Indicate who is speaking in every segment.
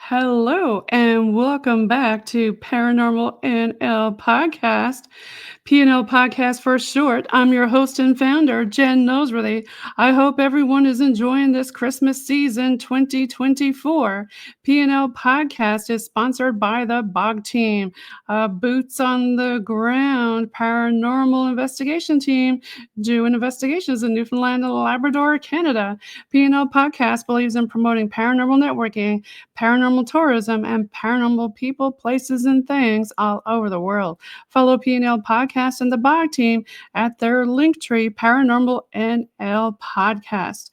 Speaker 1: Hello and welcome back to Paranormal NL Podcast, PNL Podcast for short. I'm your host and founder, Jen Noseworthy. I hope everyone is enjoying this Christmas season 2024. PNL Podcast is sponsored by the BOG team, boots on the ground paranormal investigation team doing investigations in Newfoundland and Labrador, Canada. PNL Podcast believes in promoting paranormal networking, paranormal tourism, and paranormal people, places, and things all over the world. Follow PNL Podcast and the BOG team at their Linktree Paranormal NL Podcast.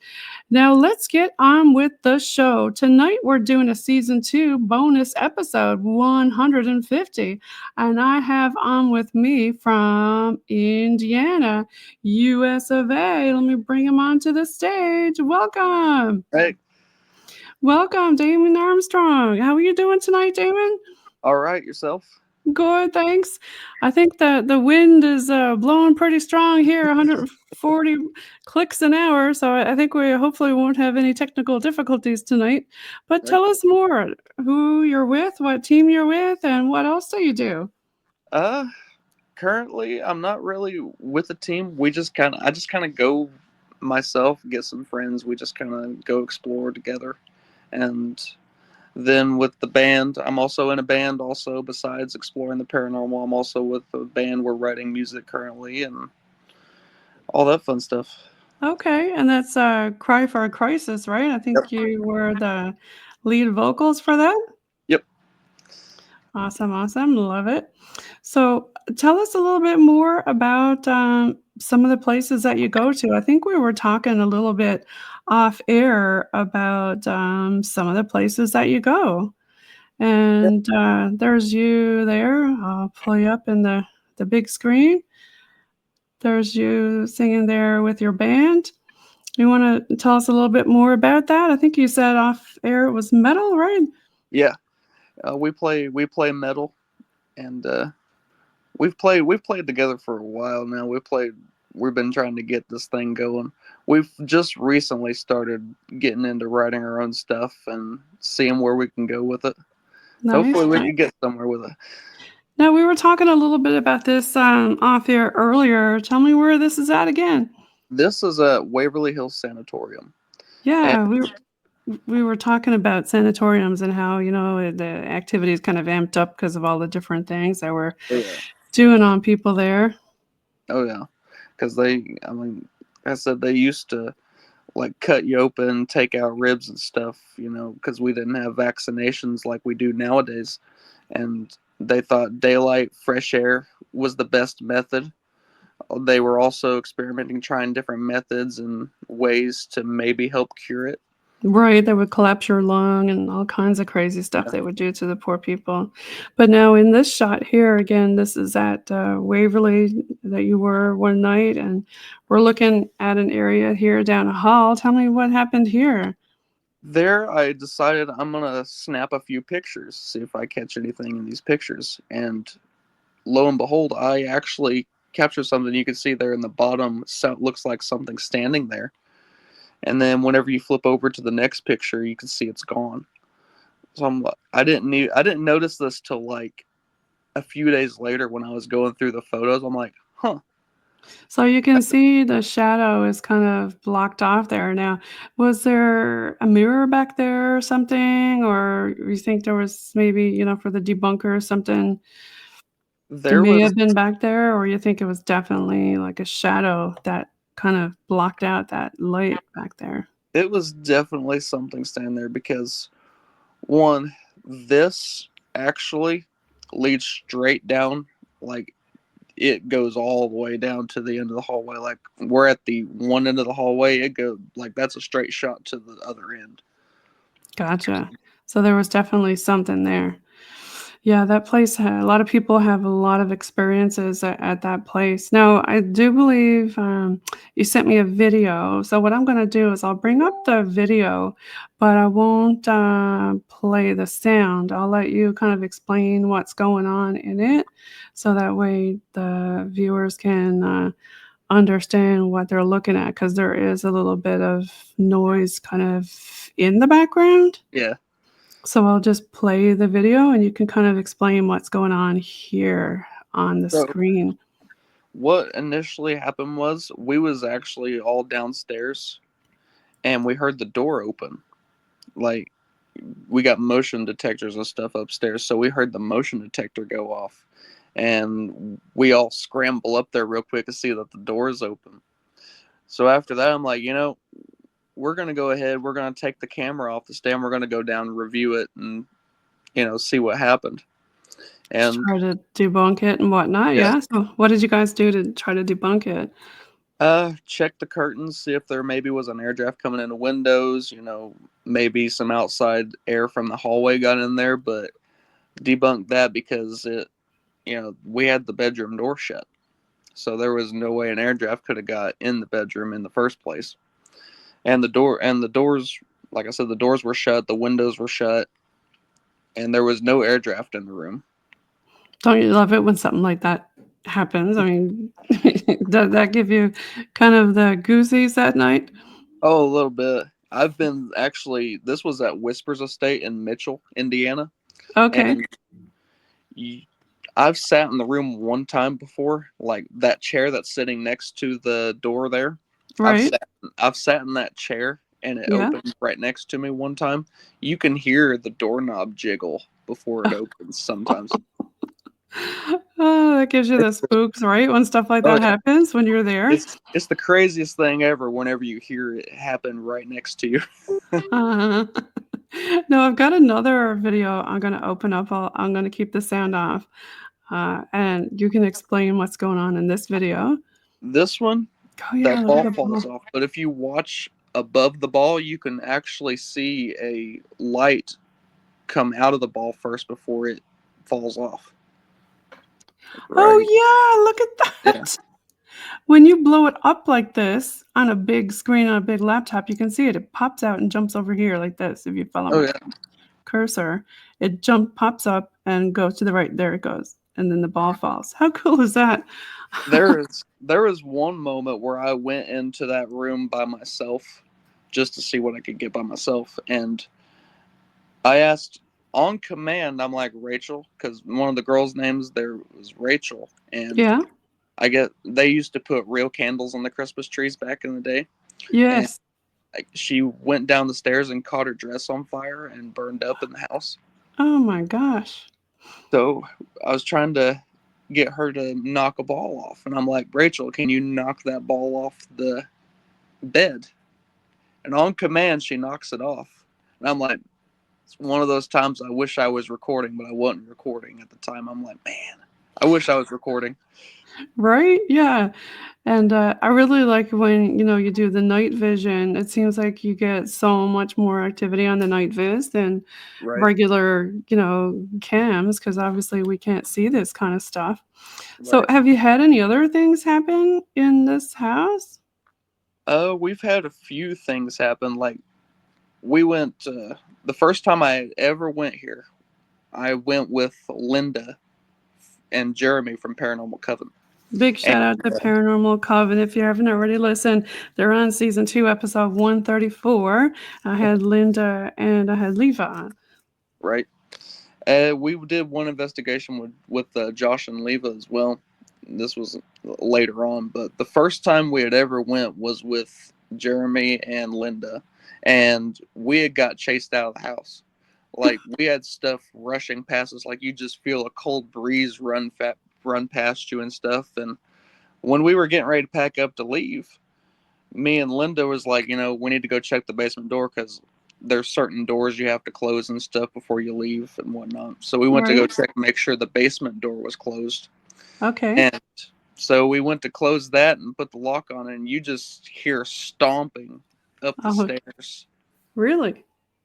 Speaker 1: Now let's get on with the show. Tonight we're doing a season 2 bonus episode 150, and I have on with me from Indiana, US of A. Let me bring him onto the stage. Welcome.
Speaker 2: Hey,
Speaker 1: Welcome, Damon Armstrong. How are you doing tonight, Damon?
Speaker 2: all right, yourself?
Speaker 1: Good, thanks. I think the wind is blowing pretty strong here, 140 clicks an hour. So I think we hopefully won't have any technical difficulties tonight. But
Speaker 2: Right.
Speaker 1: tell us more: who you're with, what team you're with, and what else do you do?
Speaker 2: Uh, Currently, I'm not really with a team. I just kind of go myself, get some friends. We just kind of go explore together, and then with the band, I'm also in a band. Also, besides exploring the paranormal, I'm also with a band. We're writing music currently, and all that fun stuff.
Speaker 1: Okay, and that's Cry for a Crisis, right? I
Speaker 2: Yep.
Speaker 1: think you were the lead vocals for that.
Speaker 2: Yep.
Speaker 1: Awesome, awesome. Love it. So tell us a little bit more about some of the places that you go to. I think we were talking a little bit off air about some of the places that you go.
Speaker 2: Yep.
Speaker 1: And there's you there. I'll pull you up in the big screen. There's you singing there with your band. You want to tell us a little bit more about that? I think you said off air it was metal, right?
Speaker 2: Yeah. We play metal, and we've played together for a while now. We've been trying to get this thing going. We've just recently started getting into writing our own stuff and seeing where we can go with it.
Speaker 1: Nice.
Speaker 2: Hopefully we
Speaker 1: Nice.
Speaker 2: can get somewhere with it.
Speaker 1: Now, we were talking a little bit about this off air earlier. Tell me where this is at again.
Speaker 2: This is a Waverly Hills Sanatorium. And
Speaker 1: Yeah, we were talking about sanatoriums and how the activities kind of amped up because of all the different things that we're
Speaker 2: oh yeah.
Speaker 1: doing on people there.
Speaker 2: Oh yeah. Because I mean, like I said, they used to like cut you open, take out ribs and stuff, because we didn't have vaccinations like we do nowadays. And they thought daylight, fresh air was the best method. They were also experimenting, trying different methods and ways to maybe help cure it.
Speaker 1: Right, they would collapse your lung and all kinds of crazy stuff they would do to the poor people. But now in this shot here, again, this is at Waverly that you were one night, and we're looking at an area here down a hall. Tell me what happened here.
Speaker 2: There, I decided I'm gonna snap a few pictures, see if I catch anything in these pictures. And lo and behold, I actually captured something. You can see there in the bottom, so looks like something standing there. And then whenever you flip over to the next picture, you can see it's gone. So I didn't notice this till like a few days later when I was going through the photos. I'm like, huh.
Speaker 1: So you can see the shadow is kind of blocked off there now. Was there a mirror back there or something? Or you think there was maybe, for the debunker or something that
Speaker 2: There
Speaker 1: may
Speaker 2: was
Speaker 1: have been back there? Or you think it was definitely like a shadow that kind of blocked out that light back there?
Speaker 2: it was definitely something standing there because one, this actually leads straight down, like it goes all the way down to the end of the hallway. Like we're at the one end of the hallway, it goes like that's a straight shot to the other end.
Speaker 1: Gotcha. So there was definitely something there. Yeah, that place a lot of people have a lot of experiences at that place. Now, I do believe you sent me a video. So what I'm going to do is I'll bring up the video, but I won't play the sound. I'll let you kind of explain what's going on in it, so that way the viewers can understand what they're looking at, because there is a little bit of noise kind of in the background.
Speaker 2: Yeah.
Speaker 1: So I'll just play the video and you can kind of explain what's going on here on the
Speaker 2: So
Speaker 1: screen.
Speaker 2: what initially happened was we was actually all downstairs and we heard the door open. Like, we got motion detectors and stuff upstairs, so we heard the motion detector go off. And we all scramble up there real quick to see that the door is open. So after that, I'm like, we're going to go ahead. We're going to take the camera off the stand. We're going to go down and review it and, see what happened. And
Speaker 1: Try to debunk it and whatnot.
Speaker 2: yeah,
Speaker 1: Yeah. So what did you guys do to try to debunk it?
Speaker 2: check the curtains, see if there maybe was an air draft coming in the windows, maybe some outside air from the hallway got in there, but debunk that because we had the bedroom door shut. So there was no way an air draft could have got in the bedroom in the first place. And the doors, like I said, the doors were shut, the windows were shut, and there was no air draft in the room.
Speaker 1: Don't you love it when something like that happens? I mean, does that give you kind of the goosies that night?
Speaker 2: Oh, a little bit. This was at Whispers Estate in Mitchell, Indiana.
Speaker 1: Okay.
Speaker 2: And I've sat in the room one time before, like that chair that's sitting next to the door there.
Speaker 1: Right.
Speaker 2: I've sat in that chair and it
Speaker 1: Yeah.
Speaker 2: opened right next to me one time. You can hear the doorknob jiggle before it opens sometimes.
Speaker 1: Oh, that gives you the spooks, right? When stuff like
Speaker 2: Oh
Speaker 1: that
Speaker 2: yeah.
Speaker 1: happens when you're there.
Speaker 2: It's the craziest thing ever whenever you hear it happen right next to you.
Speaker 1: Uh, no, I've got another video I'm going to open up. I'm going to keep the sound off. And you can explain what's going on in this video.
Speaker 2: This one,
Speaker 1: Oh, yeah.
Speaker 2: that
Speaker 1: Look at
Speaker 2: ball
Speaker 1: the
Speaker 2: falls
Speaker 1: ball.
Speaker 2: off. But if you watch above the ball, you can actually see a light come out of the ball first before it falls off.
Speaker 1: Oh,
Speaker 2: Right.
Speaker 1: yeah. Look at that. When you blow it up like this on a big screen on a big laptop, you can see it. It pops out and jumps over here like this. If you follow
Speaker 2: Oh
Speaker 1: my
Speaker 2: yeah.
Speaker 1: cursor, it pops up and goes to the right. There it goes. And then the ball falls. How cool is that?
Speaker 2: There is one moment where I went into that room by myself just to see what I could get by myself, and I asked on command. I'm like, Rachel, because one of the girls' names there was Rachel, and
Speaker 1: Yeah.
Speaker 2: they used to put real candles on the Christmas trees back in the day, and
Speaker 1: Yes.
Speaker 2: she went down the stairs and caught her dress on fire and burned up in the house.
Speaker 1: Oh my gosh.
Speaker 2: So I was trying to get her to knock a ball off, and I'm like, Rachel, can you knock that ball off the bed? And on command, she knocks it off. And I'm like, it's one of those times I wish I was recording, but I wasn't recording at the time. I'm like, man, I wish I was recording.
Speaker 1: Right? Yeah. And I really like when, you do the night vision. It seems like you get so much more activity on the night vis than
Speaker 2: Right,
Speaker 1: regular, cams, because obviously we can't see this kind of stuff. So
Speaker 2: right.
Speaker 1: have you had any other things happen in this house?
Speaker 2: We've had a few things happen. Like, we went, the first time I ever went here, I went with Linda and Jeremy from Paranormal Coven.
Speaker 1: Big
Speaker 2: And
Speaker 1: shout out to Paranormal Coven. If you haven't already listened, they're on season 2, episode 134. I had Linda and I had Leva on.
Speaker 2: right. We did one investigation with Josh and Leva as well. This was later on, but the first time we had ever went was with Jeremy and Linda, and we had got chased out of the house. Like, we had stuff rushing past us, like you just feel a cold breeze run past you and stuff. And when we were getting ready to pack up to leave, me and Linda was like, we need to go check the basement door because there's certain doors you have to close and stuff before you leave and whatnot. So we went to go
Speaker 1: Right.
Speaker 2: check and make sure the basement door was closed.
Speaker 1: Okay.
Speaker 2: And so we went to close that and put the lock on it, and you just hear stomping up the
Speaker 1: Oh,
Speaker 2: stairs.
Speaker 1: really?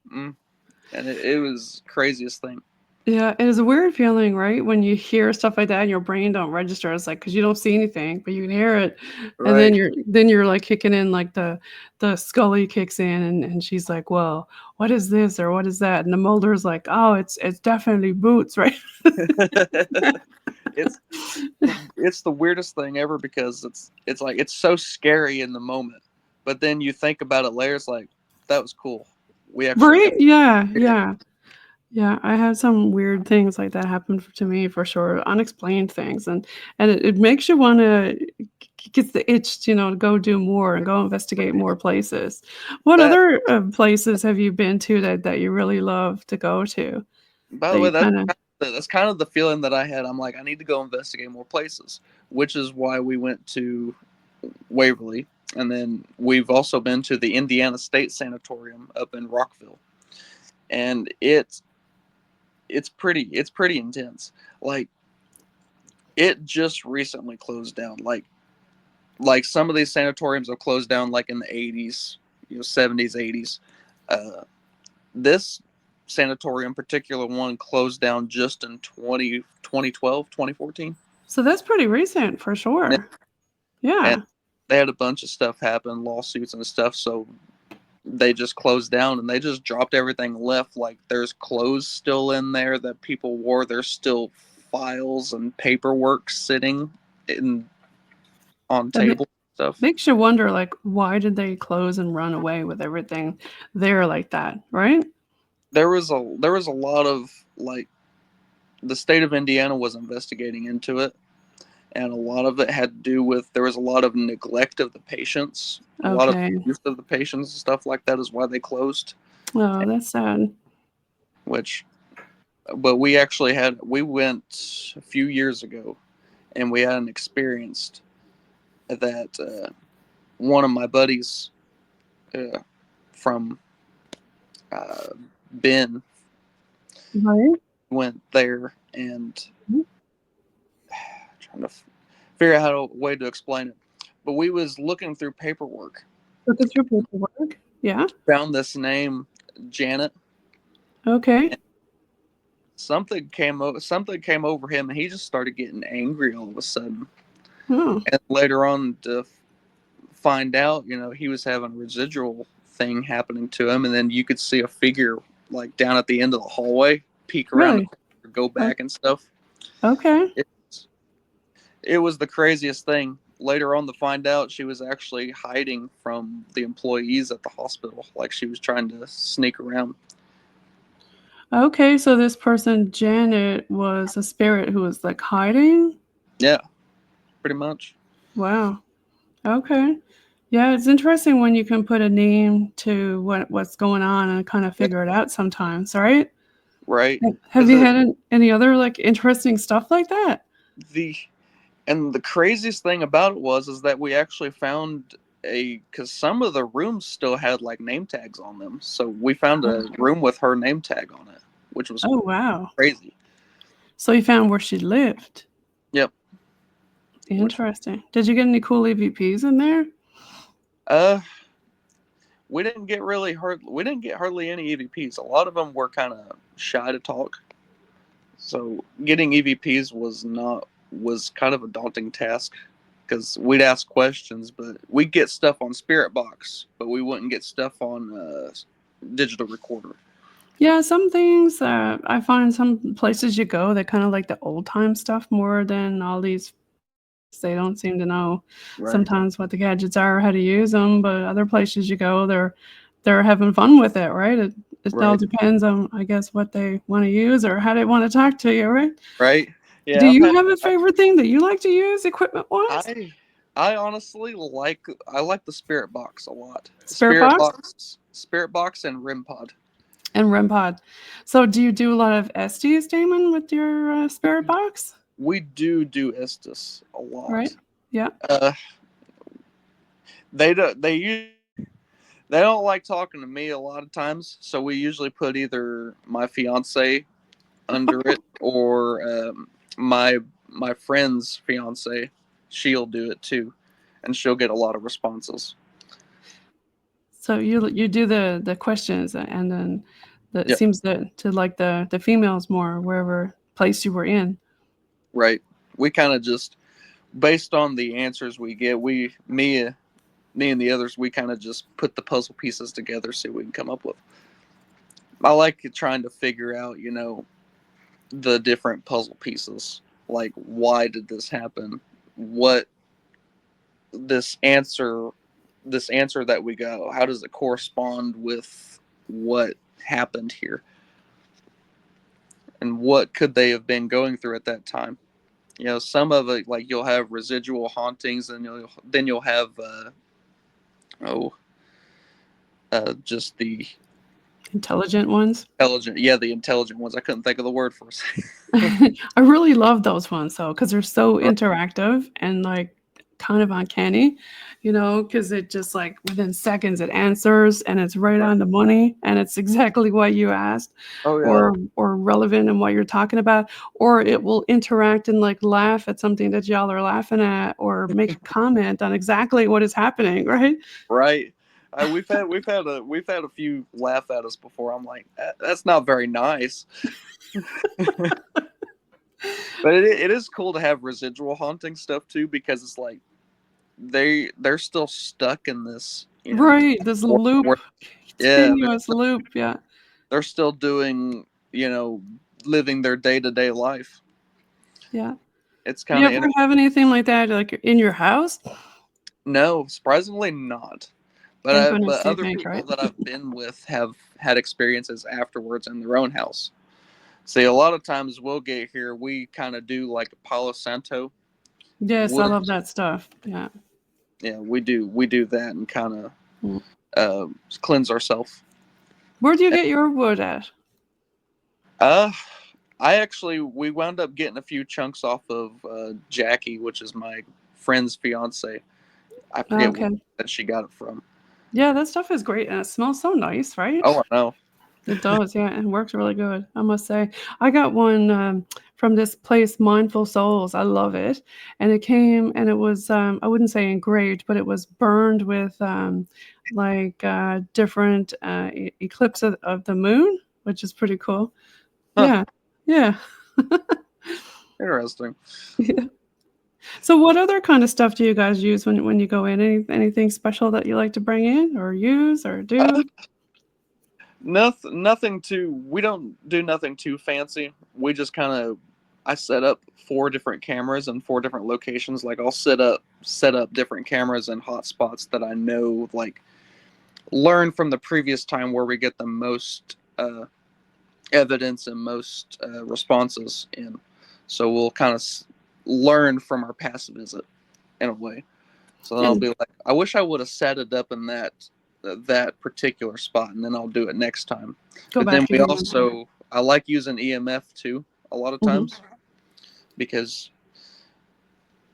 Speaker 2: And it was craziest thing.
Speaker 1: Yeah, it is a weird feeling, right? When you hear stuff like that and your brain don't register. It's like because you don't see anything, but you can hear it. And then
Speaker 2: Right.
Speaker 1: you're like kicking in like the Scully kicks in and she's like, well, what is this or what is that? And the Mulder's like, oh, it's definitely boots, right?
Speaker 2: it's it's the weirdest thing ever because it's like it's so scary in the moment, but then you think about it later, it's like that was cool. We actually
Speaker 1: Right?
Speaker 2: got
Speaker 1: Yeah, yeah. Yeah, I had some weird things like that happen to me for sure, unexplained things, and it makes you wanna gets the itch, to go do more and go investigate more places. What
Speaker 2: That,
Speaker 1: other, places have you been to that you really love to go to
Speaker 2: by the
Speaker 1: that
Speaker 2: way,
Speaker 1: you kinda
Speaker 2: that's kind of the feeling that I had. I'm like, I need to go investigate more places, which is why we went to Waverly, and then we've also been to the Indiana State Sanatorium up in Rockville, and it's pretty intense. Like, it just recently closed down. Like some of these sanatoriums have closed down like in the 80s, 70s, 80s. Uh, this sanatorium, particular one, closed down just in 2012, 2014.
Speaker 1: So that's pretty recent for sure.
Speaker 2: And
Speaker 1: Yeah.
Speaker 2: they had a bunch of stuff happen, lawsuits and stuff, so they just closed down and they just dropped everything left. Like, there's clothes still in there that people wore. There's still files and paperwork sitting in on
Speaker 1: That ma
Speaker 2: tables and stuff.
Speaker 1: makes you wonder, like, why did they close and run away with everything there like that, right?
Speaker 2: There was a lot of, like, the state of Indiana was investigating into it, and a lot of it had to do with, there was a lot of neglect of the patients, a lot of
Speaker 1: Okay.
Speaker 2: abuse of the patients and stuff like that is why they closed.
Speaker 1: Oh, that's sad.
Speaker 2: Which, but we went a few years ago, and we had an experience that one of my buddies uh, from uh, Ben
Speaker 1: Right?
Speaker 2: went there, and
Speaker 1: Mhm.
Speaker 2: trying to figure out a way to explain it. But we was looking through paperwork,
Speaker 1: Looking through paperwork. Yeah.
Speaker 2: found this name, Janet,
Speaker 1: Okay.
Speaker 2: and something came over him, and he just started getting angry all of a sudden.
Speaker 1: Oh,
Speaker 2: And later on, to find out, he was having a residual thing happening to him, and then you could see a figure like down at the end of the hallway peek around the
Speaker 1: really?
Speaker 2: corner, go
Speaker 1: O
Speaker 2: back and stuff.
Speaker 1: okay.
Speaker 2: It, it was the craziest thing. Later on to find out she was actually hiding from the employees at the hospital, like she was trying to sneak around.
Speaker 1: Okay, so this person, Janet, was a spirit who was, like, hiding?
Speaker 2: Yeah, pretty much.
Speaker 1: Wow. Okay. Yeah, it's interesting when you can put a name to what's going on and kinda
Speaker 2: Yeah,
Speaker 1: figure it out sometimes, right?
Speaker 2: right.
Speaker 1: Have
Speaker 2: Because
Speaker 1: you had any other, like, interesting stuff like that?
Speaker 2: the and the craziest thing about it was is that we actually found because some of the rooms still had like name tags on them. So we found a room with her name tag on it, which was
Speaker 1: Oh, wow.
Speaker 2: crazy.
Speaker 1: So you found where she lived.
Speaker 2: Yep. Which
Speaker 1: Interesting. Did you get any cool EVPs in there?
Speaker 2: uh we didn't get hardly any EVPs. A lot of them were kind of shy to talk. So getting EVPs was kind of a daunting task because we'd ask questions, but we'd get stuff on Spirit Box, but we wouldn't get stuff on digital recorder.
Speaker 1: Yeah, some things, I find some places you go, they kinda like the old time stuff more than all these they don't seem to know
Speaker 2: Right.
Speaker 1: sometimes what the gadgets are or how to use them. But other places you go, they're having fun with it, right? It all
Speaker 2: Right.
Speaker 1: depends on, I guess, what they wanna use or how they wanna talk to you, right?
Speaker 2: Right.
Speaker 1: Do
Speaker 2: Yeah,
Speaker 1: you have a favorite thing that you like to use equipment-wise?
Speaker 2: I I honestly like the Spirit Box a lot.
Speaker 1: Spirit box
Speaker 2: Spirit Box and REM Pod.
Speaker 1: and REM pod. So do you do a lot of SDs, Damon, with your, Spirit box?
Speaker 2: We do Estes a
Speaker 1: Right?
Speaker 2: lot.
Speaker 1: Yeah.
Speaker 2: Uh, they don't like talking to me a lot of times, so we usually put either my fiance under it or my friend's fiance. She'll do it too, and she'll get a lot of responses.
Speaker 1: So you do the questions and then it
Speaker 2: Yep.
Speaker 1: seems to like the females more wherever place you were in.
Speaker 2: Right. We kind of just, based on the answers we get, me and the others, we kind of just put the puzzle pieces together, see what we can come up with. I like trying to figure out, the different puzzle pieces. Like, why did this happen? What this answer, this answer that we got, how does it correspond with what happened here? and what could they have been going through at that time. You know, some of it, like, you'll have residual hauntings, and you'll have just the
Speaker 1: Intelligent ones.
Speaker 2: the intelligent ones. I couldn't think of the word for us.
Speaker 1: I really love those ones though, because they're so interactive and like kind of uncanny, because it just like within seconds it answers and it's right on the money and it's exactly what you asked,
Speaker 2: Oh yeah.
Speaker 1: or relevant in what you're talking about, or it will interact and like laugh at something that y'all are laughing at, or make a comment on exactly what is happening, right?
Speaker 2: Right. We've had a few laugh at us before. I'm like, that's not very nice. But it is cool to have residual haunting stuff too, because it's like they're still stuck in this,
Speaker 1: Right, this loop,
Speaker 2: where, yeah,
Speaker 1: continuous loop, yeah.
Speaker 2: they're still doing, living their day-to-day life.
Speaker 1: Yeah.
Speaker 2: It's
Speaker 1: Do you
Speaker 2: kind of
Speaker 1: ever have anything like that, like, in your house?
Speaker 2: no, surprisingly not.
Speaker 1: Thank
Speaker 2: But
Speaker 1: goodness, you
Speaker 2: other
Speaker 1: think,
Speaker 2: people
Speaker 1: right?
Speaker 2: that I've been with have had experiences afterwards in their own house. See, a lot of times we'll get here, we kind of do like a Palo Santo.
Speaker 1: Yes, I
Speaker 2: Wood,
Speaker 1: love that stuff, yeah.
Speaker 2: yeah, we do that and kind of
Speaker 1: Mm.
Speaker 2: cleanse ourselves.
Speaker 1: Where do you get your wood at?
Speaker 2: Uh, we wound up getting a few chunks off of Jackie, which is my friend's fiance. I forget where
Speaker 1: Okay.
Speaker 2: that she got it from.
Speaker 1: Yeah, that stuff is great, and it smells so nice, right?
Speaker 2: Oh, I know.
Speaker 1: It does, yeah, and works really good, I must say. I got one, from this place, Mindful Souls, I love it, and it came and it was, I wouldn't say engraved, but it was burned with, like, different, eclipse of the moon, which is pretty cool.
Speaker 2: Huh,
Speaker 1: Yeah, yeah.
Speaker 2: interesting.
Speaker 1: Yeah. So what other kind of stuff do you guys use when you go in? Anything special that you like to bring in or use or
Speaker 2: Uh,
Speaker 1: do?
Speaker 2: nothing too. We don't do nothing too fancy. We just kind of. I set up 4 different cameras in 4 different locations. Like, I'll set up different cameras in hot spots that I know, like, learn from the previous time where we get the most evidence and most responses in. So we'll kind of learn from our past visit in a way. So then I'll
Speaker 1: And
Speaker 2: be like, I wish I would have set it up in that particular spot, and then I'll do it next time.
Speaker 1: go
Speaker 2: But then
Speaker 1: back again.
Speaker 2: I like using EMF too a lot of
Speaker 1: Mhm.
Speaker 2: times, because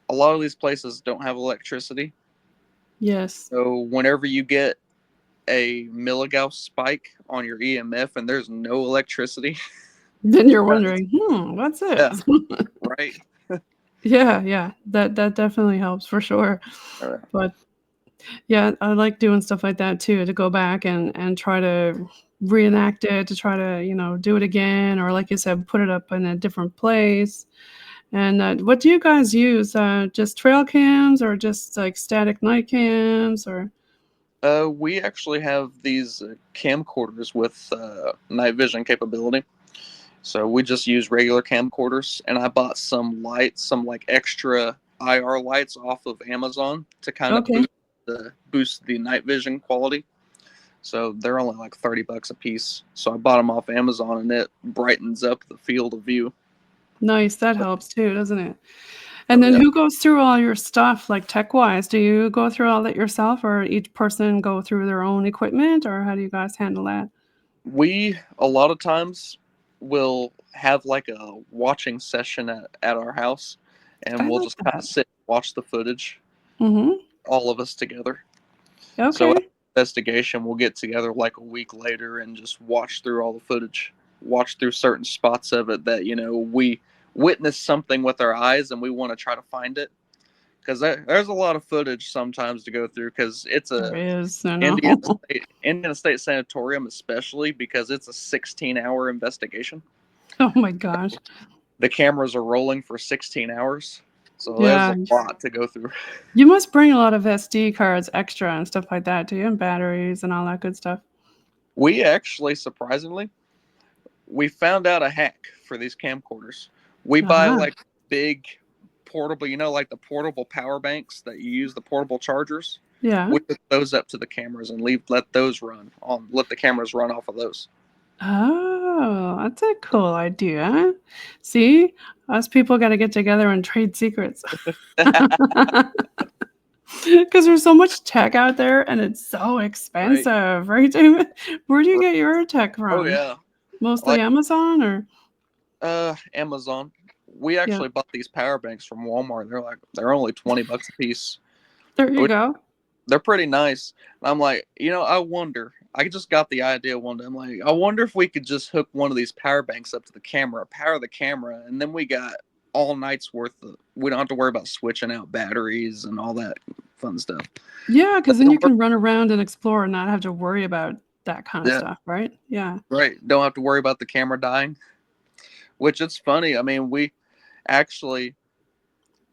Speaker 2: a lot of these places don't have electricity.
Speaker 1: Yes.
Speaker 2: So whenever you get a milligauss spike on your EMF and there's no electricity,
Speaker 1: Then you're
Speaker 2: that's,
Speaker 1: wondering, what's
Speaker 2: yeah,
Speaker 1: this?
Speaker 2: right.
Speaker 1: Yeah, yeah. That definitely helps for sure. But yeah, I like doing stuff like that too, to go back and try to reenact it, to try to, do it again, or like you said, put it up in a different place. And what do you guys use? Just trail cams or just like static night cams or?
Speaker 2: We actually have these camcorders with night vision capability. So we just use regular camcorders, and I bought some lights, some like extra IR lights off of Amazon to kind of
Speaker 1: Okay.
Speaker 2: boost the night vision quality. So they're only like $30 a piece. So I bought them off Amazon, and it brightens up the field of view.
Speaker 1: Nice. That helps too, doesn't it? And
Speaker 2: Oh
Speaker 1: then
Speaker 2: yeah,
Speaker 1: who goes through all your stuff, like tech-wise? Do you go through all that yourself, or each person go through their own equipment, or how do you guys handle that?
Speaker 2: we a lot of times will have like a watching session at our house, and
Speaker 1: I
Speaker 2: we'll
Speaker 1: like
Speaker 2: just kind of
Speaker 1: that.
Speaker 2: sit and watch the footage,
Speaker 1: Mhm.
Speaker 2: all of us together. So after
Speaker 1: Okay.
Speaker 2: investigation, we'll get together like a week later and just watch through all the footage, watch through certain spots of it that we witnessed something with our eyes, and we want to try to find it, because there's a lot of footage sometimes to go through, because it's
Speaker 1: There
Speaker 2: a
Speaker 1: is, I know.
Speaker 2: Indiana State Sanatorium, especially because it's a 16-hour investigation.
Speaker 1: Oh my gosh.
Speaker 2: The cameras are rolling for 16 hours, so there's
Speaker 1: Yeah.
Speaker 2: a lot to go through.
Speaker 1: You must bring a lot of SD cards extra and stuff like that, do you? And batteries and all that good stuff.
Speaker 2: We actually, surprisingly, we found out a hack for these camcorders. We buy
Speaker 1: Uh-huh.
Speaker 2: like big portable, like the portable power banks that you use, the portable chargers.
Speaker 1: Yeah.
Speaker 2: We hook those up to the cameras and let the cameras run off of those.
Speaker 1: Oh, that's a cool idea. See, us people got to get together and trade secrets. Because there's so much tech out there and it's so
Speaker 2: Right.
Speaker 1: expensive, right, David? Where do you get your tech
Speaker 2: Oh
Speaker 1: from?
Speaker 2: yeah.
Speaker 1: Mostly
Speaker 2: Like
Speaker 1: Amazon or?
Speaker 2: Amazon. We
Speaker 1: Yeah,
Speaker 2: actually bought these power banks from Walmart. They're only $20 a piece.
Speaker 1: there you
Speaker 2: Which
Speaker 1: go.
Speaker 2: they're pretty nice. And I'm like, I wonder. I just got the idea one day. I'm like, I wonder if we could just hook one of these power banks up to the camera, power the camera, and then we got all night's worth of. We don't have to worry about switching out batteries and all that fun stuff.
Speaker 1: Yeah,
Speaker 2: But
Speaker 1: because then you can run around and explore and not have to worry about that kind of
Speaker 2: yeah,
Speaker 1: stuff, right? Yeah.
Speaker 2: right. Don't have to worry about the camera dying. Which it's funny. I mean, we actually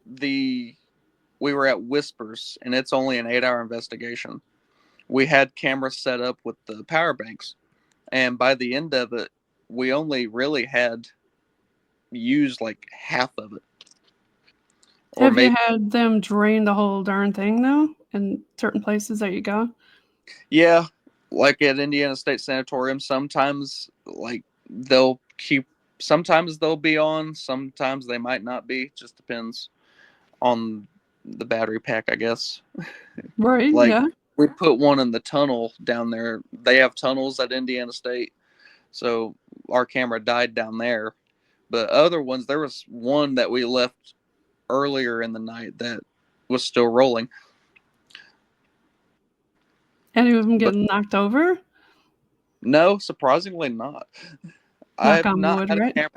Speaker 2: the we were at Whispers, and it's only an 8-hour investigation. We had cameras set up with the power banks, and by the end of it, we only really had used like half of it, or
Speaker 1: Have you
Speaker 2: maybe.
Speaker 1: had them drain the whole darn thing though in certain places that you go?
Speaker 2: Yeah, like at Indiana State Sanatorium, sometimes like they'll keep. Sometimes they'll be on. Sometimes they might not be. Just depends on the battery pack, I guess.
Speaker 1: Right,
Speaker 2: Like
Speaker 1: yeah.
Speaker 2: we put one in the tunnel down there. They have tunnels at Indiana State, so our camera died down there. But other ones, there was one that we left earlier in the night that was still rolling.
Speaker 1: Any of them
Speaker 2: But
Speaker 1: getting knocked over?
Speaker 2: no, surprisingly not. I
Speaker 1: Knock
Speaker 2: have
Speaker 1: on
Speaker 2: not
Speaker 1: wood,
Speaker 2: had a
Speaker 1: right?
Speaker 2: camera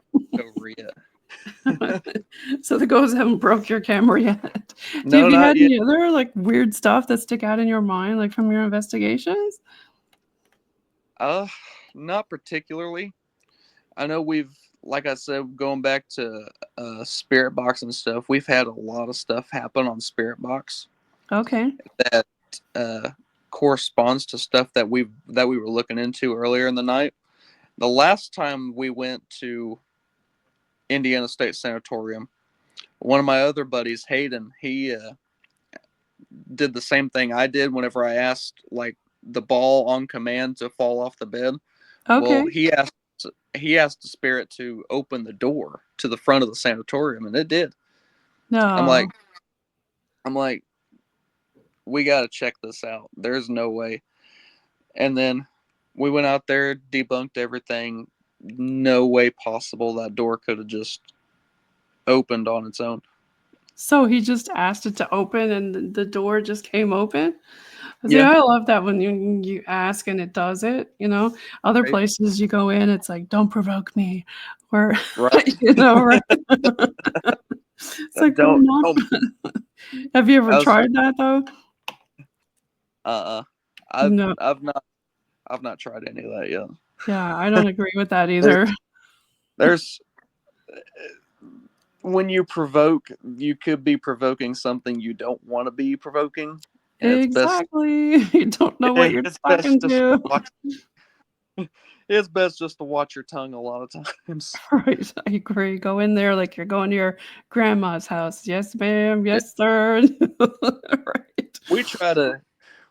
Speaker 2: over yet.
Speaker 1: So the ghosts haven't broke your camera yet.
Speaker 2: No,
Speaker 1: Have you
Speaker 2: not
Speaker 1: had
Speaker 2: yet.
Speaker 1: any other like weird stuff that stick out in your mind, like from your investigations?
Speaker 2: Uh, Not particularly. I know like I said, going back to Spirit Box and stuff, we've had a lot of stuff happen on Spirit Box
Speaker 1: Okay.
Speaker 2: that uh, corresponds to stuff that we were looking into earlier in the night. The last time we went to Indiana State Sanatorium, one of my other buddies, Hayden, he did the same thing I did whenever I asked like the ball on command to fall off the bed. Well,
Speaker 1: Okay.
Speaker 2: he asked the spirit to open the door to the front of the sanatorium, and it did. I'm like,
Speaker 1: No.
Speaker 2: I'm like, we got to check this out. There's no way. And then we went out there, debunked everything. No way possible that door could have just opened on its own.
Speaker 1: So he just asked it to open and the door just came open? See,
Speaker 2: Yeah,
Speaker 1: I love that when you ask and it does it, you know? Other
Speaker 2: right,
Speaker 1: places you go in, it's like, "Don't provoke me," or,
Speaker 2: right.
Speaker 1: right? It's like, "Go
Speaker 2: Don't.
Speaker 1: not." Have you ever
Speaker 2: I was,
Speaker 1: tried that though?
Speaker 2: uh, I've,
Speaker 1: No.
Speaker 2: I've not tried any of that yet.
Speaker 1: Yeah, I don't agree with that
Speaker 2: There's,
Speaker 1: either.
Speaker 2: there's when you provoke, you could be provoking something you don't want to be provoking, and it's best.
Speaker 1: Exactly. You don't know what you're
Speaker 2: It's best
Speaker 1: talking
Speaker 2: just
Speaker 1: to.
Speaker 2: watch. It's best just to watch your tongue a lot of times.
Speaker 1: Right, I agree. Go in there like you're going to your grandma's house. "Yes, ma'am.
Speaker 2: Yeah,
Speaker 1: Yes, sir." Right.
Speaker 2: we try to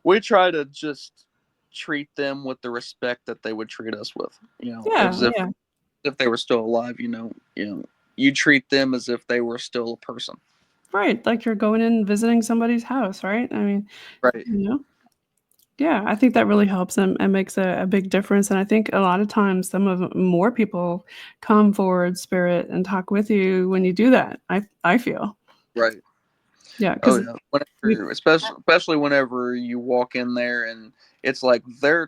Speaker 2: we try to just treat them with the respect that they would treat us with.
Speaker 1: Yeah,
Speaker 2: As if
Speaker 1: yeah.
Speaker 2: they were still alive. You treat them as if they were still a person.
Speaker 1: Right, like you're going in and visiting somebody's house, right? I mean,
Speaker 2: Right.
Speaker 1: you know? Yeah, I think that really helps and makes a big difference, and I think a lot of times some of more people come forward spirit and talk with you when you do that, I feel.
Speaker 2: Right.
Speaker 1: Yeah,
Speaker 2: Oh
Speaker 1: because
Speaker 2: yeah.
Speaker 1: we
Speaker 2: Especially whenever you walk in there and it's like they're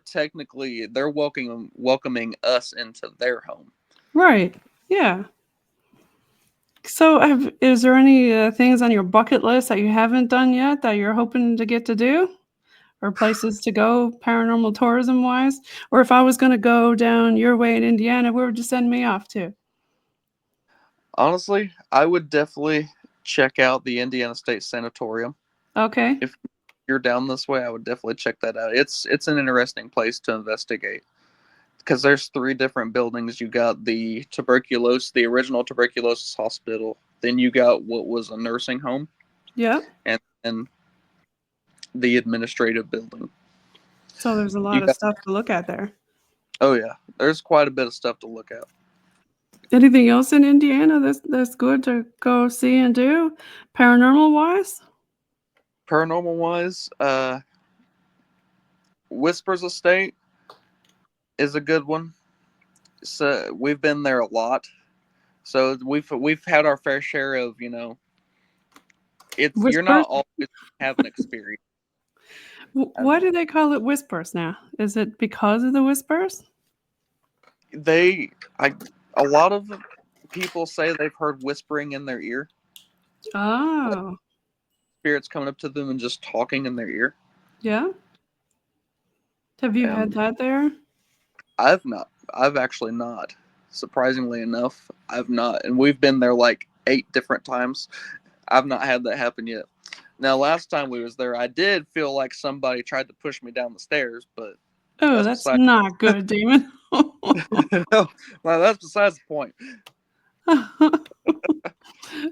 Speaker 2: welcoming us into their home.
Speaker 1: right, yeah. So, is there any, things on your bucket list that you haven't done yet that you're hoping to get to do? Or places to go paranormal tourism-wise? Or if I was gonna go down your way in Indiana, where would you send me off to?
Speaker 2: Honestly, I would definitely check out the Indiana State Sanatorium.
Speaker 1: Okay.
Speaker 2: If you're down this way, I would definitely check that out. It's an interesting place to investigate because there's three different buildings. You got the original tuberculosis hospital. Then you got what was a nursing home,
Speaker 1: Yep.
Speaker 2: and then the administrative building.
Speaker 1: So there's a
Speaker 2: You
Speaker 1: lot of
Speaker 2: got
Speaker 1: stuff to look at there.
Speaker 2: Oh yeah, there's quite a bit of stuff to look at.
Speaker 1: Anything else in Indiana that's good to go see and do, paranormal wise?
Speaker 2: Paranormal wise, Whispers Estate is a good one. So we've been there a lot. So we've had our fair share of, you're
Speaker 1: Whispers?
Speaker 2: not always have an experience.
Speaker 1: Why do they call it whispers now? Is it because of the whispers?
Speaker 2: A lot of people say they've heard whispering in their ear, like
Speaker 1: Oh,
Speaker 2: spirits coming up to them and just talking in their ear.
Speaker 1: yeah. Have you had
Speaker 2: And
Speaker 1: that there?
Speaker 2: I've actually not. Surprisingly enough, I've not. And we've been there like 8 different times. I've not had that happen yet. Now, last time we was there, I did feel like somebody tried to push me down the stairs, but
Speaker 1: Oh,
Speaker 2: that's
Speaker 1: that's
Speaker 2: beside.
Speaker 1: not good, Damon.
Speaker 2: No, well, that's besides the point.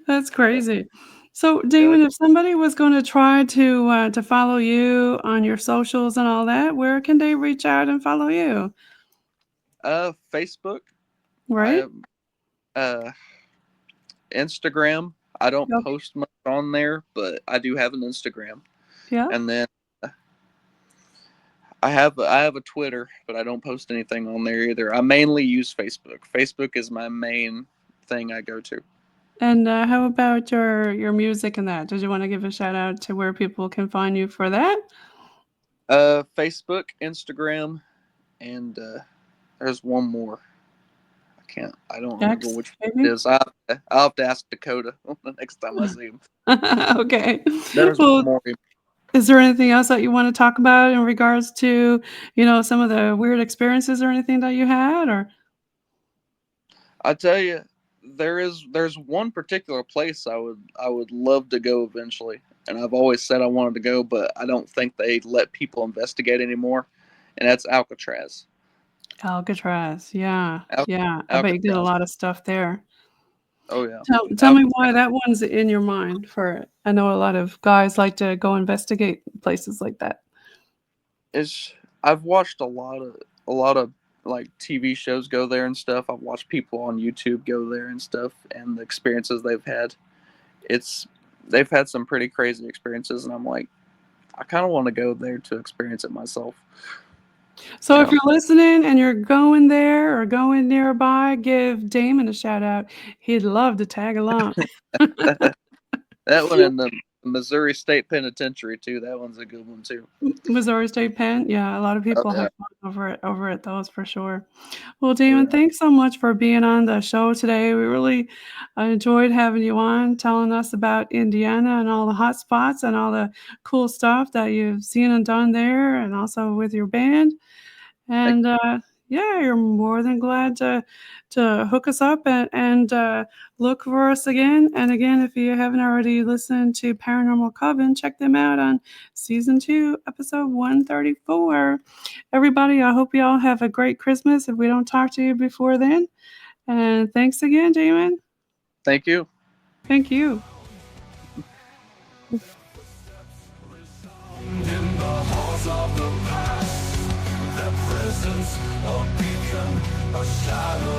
Speaker 1: That's crazy. So,
Speaker 2: Yeah,
Speaker 1: Damon, if somebody was going to try to follow you on your socials and all that, where can they reach out and follow you?
Speaker 2: Facebook.
Speaker 1: Right?
Speaker 2: I uh Instagram. I don't
Speaker 1: Okay.
Speaker 2: post much on there, but I do have an Instagram.
Speaker 1: Yeah.
Speaker 2: And then I have a Twitter, but I don't post anything on there either. I mainly use Facebook. Facebook is my main thing I go to.
Speaker 1: And how about your music and that? Did you want to give a shout out to where people can find you for that?
Speaker 2: Facebook, Instagram, and there's one more. I don't remember
Speaker 1: X,
Speaker 2: which one it
Speaker 1: maybe?
Speaker 2: is. I'll have to ask Dakota the next time I see him.
Speaker 1: Okay.
Speaker 2: There's one
Speaker 1: Well,
Speaker 2: more.
Speaker 1: is there anything else that you want to talk about in regards to, some of the weird experiences or anything that you had? Or
Speaker 2: I tell you, there's one particular place I would love to go eventually, and I've always said I wanted to go, but I don't think they let people investigate anymore, and that's Alcatraz.
Speaker 1: Alcatraz, yeah,
Speaker 2: Al-
Speaker 1: yeah. I bet you did a
Speaker 2: Alcatraz.
Speaker 1: lot of stuff there.
Speaker 2: Oh yeah,
Speaker 1: Tell me why
Speaker 2: Alcatraz
Speaker 1: that one's in your mind for it. I know a lot of guys like to go investigate places like that.
Speaker 2: is. I've watched a lot of like TV shows go there and stuff. I've watched people on YouTube go there and stuff, and the experiences they've had. It's they've had some pretty crazy experiences, and I'm like, I kind of want to go there to experience it myself.
Speaker 1: So if
Speaker 2: You
Speaker 1: you're listening and you're going there or going nearby, give Damon a shout out. He'd love to tag along.
Speaker 2: know, that one in the Missouri State Penitentiary too. That one's a good one too.
Speaker 1: Missouri State Penn, yeah, a lot of
Speaker 2: Oh
Speaker 1: people
Speaker 2: yeah,
Speaker 1: have fun over at those for sure. Well,
Speaker 2: oh
Speaker 1: Damon,
Speaker 2: yeah.
Speaker 1: thanks so much for being on the show today. We really enjoyed having you on, telling us about Indiana and all the hot spots and all the cool stuff that you've seen and done there, and also with your band.
Speaker 2: Thank
Speaker 1: And yeah, you're more than glad to hook us up and look for us again. And again, if you haven't already listened to Paranormal Coven, check them out on season 2, episode 134. Everybody, I hope you all have a great Christmas if we don't talk to you before then. And thanks again, Damon.
Speaker 2: thank you.
Speaker 1: Thank you.
Speaker 3: In the halls of the past, the presence of beacon, a shadow.